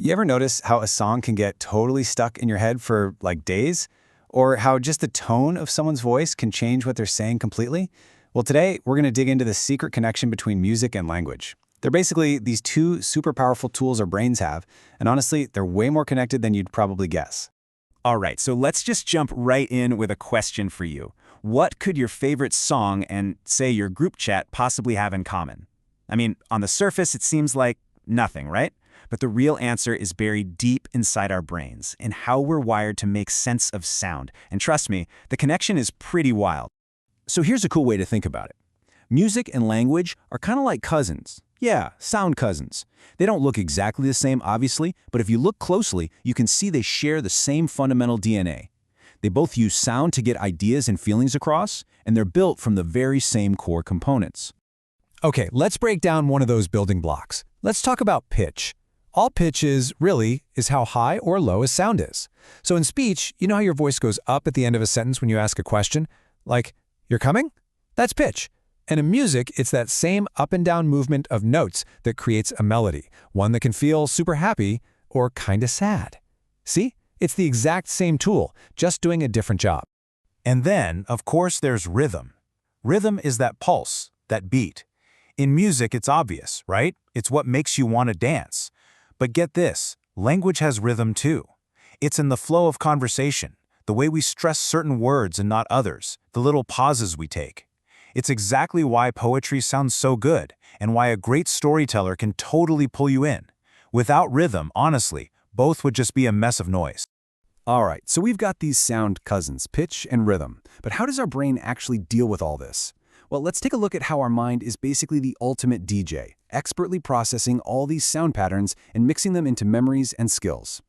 You ever notice how a song can get totally stuck in your head for like days? Or how just the tone of someone's voice can change what they're saying completely? Well, today we're going to dig into the secret connection between music and language. They're basically these two super powerful tools our brains have, and honestly, they're way more connected than you'd probably guess. All right, so let's just jump right in with a question for you. What could your favorite song and, say, your group chat possibly have in common? I mean, on the surface, it seems like nothing, right? But the real answer is buried deep inside our brains in how we're wired to make sense of sound. And trust me, the connection is pretty wild. So here's a cool way to think about it. Music and language are kind of like cousins. Yeah, sound cousins. They don't look exactly the same, obviously, but if you look closely, you can see they share the same fundamental DNA. They both use sound to get ideas and feelings across, and they're built from the very same core components. Okay, let's break down one of those building blocks. Let's talk about pitch. All pitch is, really, is how high or low a sound is. So in speech, you know how your voice goes up at the end of a sentence when you ask a question? Like, "You're coming?" That's pitch. And in music, it's that same up and down movement of notes that creates a melody, one that can feel super happy or kinda sad. See? It's the exact same tool, just doing a different job. And then, of course, there's rhythm. Rhythm is that pulse, that beat. In music, it's obvious, right? It's what makes you want to dance. But get this, language has rhythm too. It's in the flow of conversation, the way we stress certain words and not others, the little pauses we take. It's exactly why poetry sounds so good, and why a great storyteller can totally pull you in. Without rhythm, honestly, both would just be a mess of noise. All right, so we've got these sound cousins, pitch and rhythm. But how does our brain actually deal with all this? Well, let's take a look at how our mind is basically the ultimate DJ, expertly processing all these sound patterns and mixing them into memories and skills.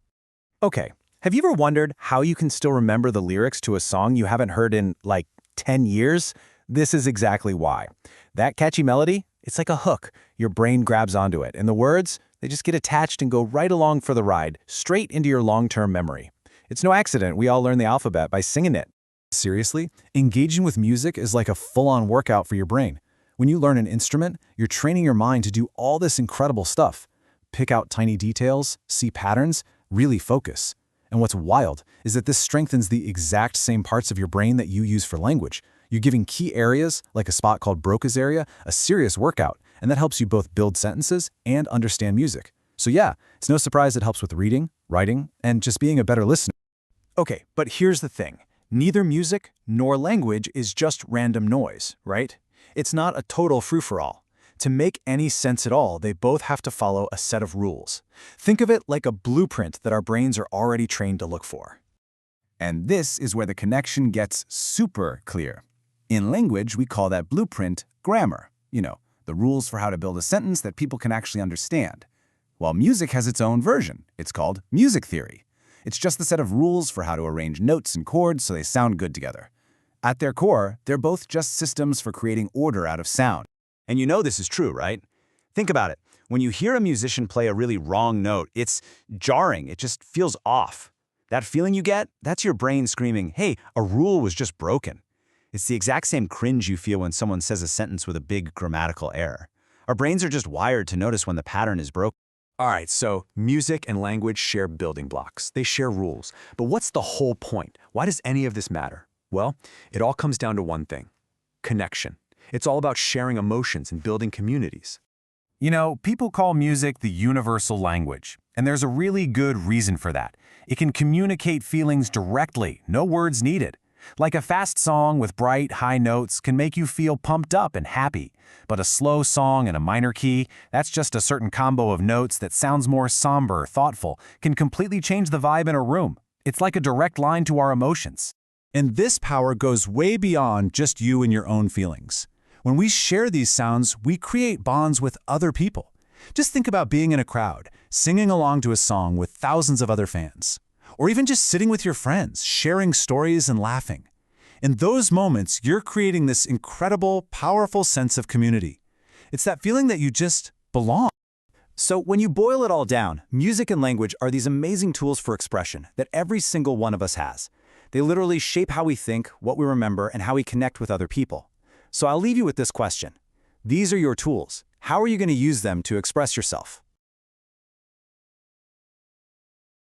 Okay, have you ever wondered how you can still remember the lyrics to a song you haven't heard in, like, 10 years? This is exactly why. That catchy melody, it's like a hook. Your brain grabs onto it, and the words, they just get attached and go right along for the ride, straight into your long-term memory. It's no accident we all learn the alphabet by singing it. Seriously, engaging with music is like a full-on workout for your brain. When you learn an instrument, you're training your mind to do all this incredible stuff. Pick out tiny details, see patterns, really focus. And what's wild is that this strengthens the exact same parts of your brain that you use for language. You're giving key areas, like a spot called Broca's area, a serious workout, and that helps you both build sentences and understand music. So yeah, it's no surprise it helps with reading, writing, and just being a better listener. Okay, but here's the thing. Neither music nor language is just random noise, right? It's not a total free-for-all. To make any sense at all, they both have to follow a set of rules. Think of it like a blueprint that our brains are already trained to look for. And this is where the connection gets super clear. In language, we call that blueprint grammar. You know, the rules for how to build a sentence that people can actually understand. While music has its own version. It's called music theory. It's just the set of rules for how to arrange notes and chords so they sound good together. At their core, they're both just systems for creating order out of sound. And you know this is true, right? Think about it. When you hear a musician play a really wrong note, it's jarring. It just feels off. That feeling you get, that's your brain screaming, hey, a rule was just broken. It's the exact same cringe you feel when someone says a sentence with a big grammatical error. Our brains are just wired to notice when the pattern is broken. All right, so music and language share building blocks. They share rules. But what's the whole point? Why does any of this matter? Well, it all comes down to one thing: connection. It's all about sharing emotions and building communities. You know, people call music the universal language, and there's a really good reason for that. It can communicate feelings directly, no words needed. Like a fast song with bright, high notes can make you feel pumped up and happy. But a slow song in a minor key, that's just a certain combo of notes that sounds more somber, thoughtful, can completely change the vibe in a room. It's like a direct line to our emotions. And this power goes way beyond just you and your own feelings. When we share these sounds, we create bonds with other people. Just think about being in a crowd, singing along to a song with thousands of other fans. Or even just sitting with your friends, sharing stories and laughing. In those moments, you're creating this incredible, powerful sense of community. It's that feeling that you just belong. So when you boil it all down, music and language are these amazing tools for expression that every single one of us has. They literally shape how we think, what we remember, and how we connect with other people. So I'll leave you with this question. These are your tools. How are you going to use them to express yourself?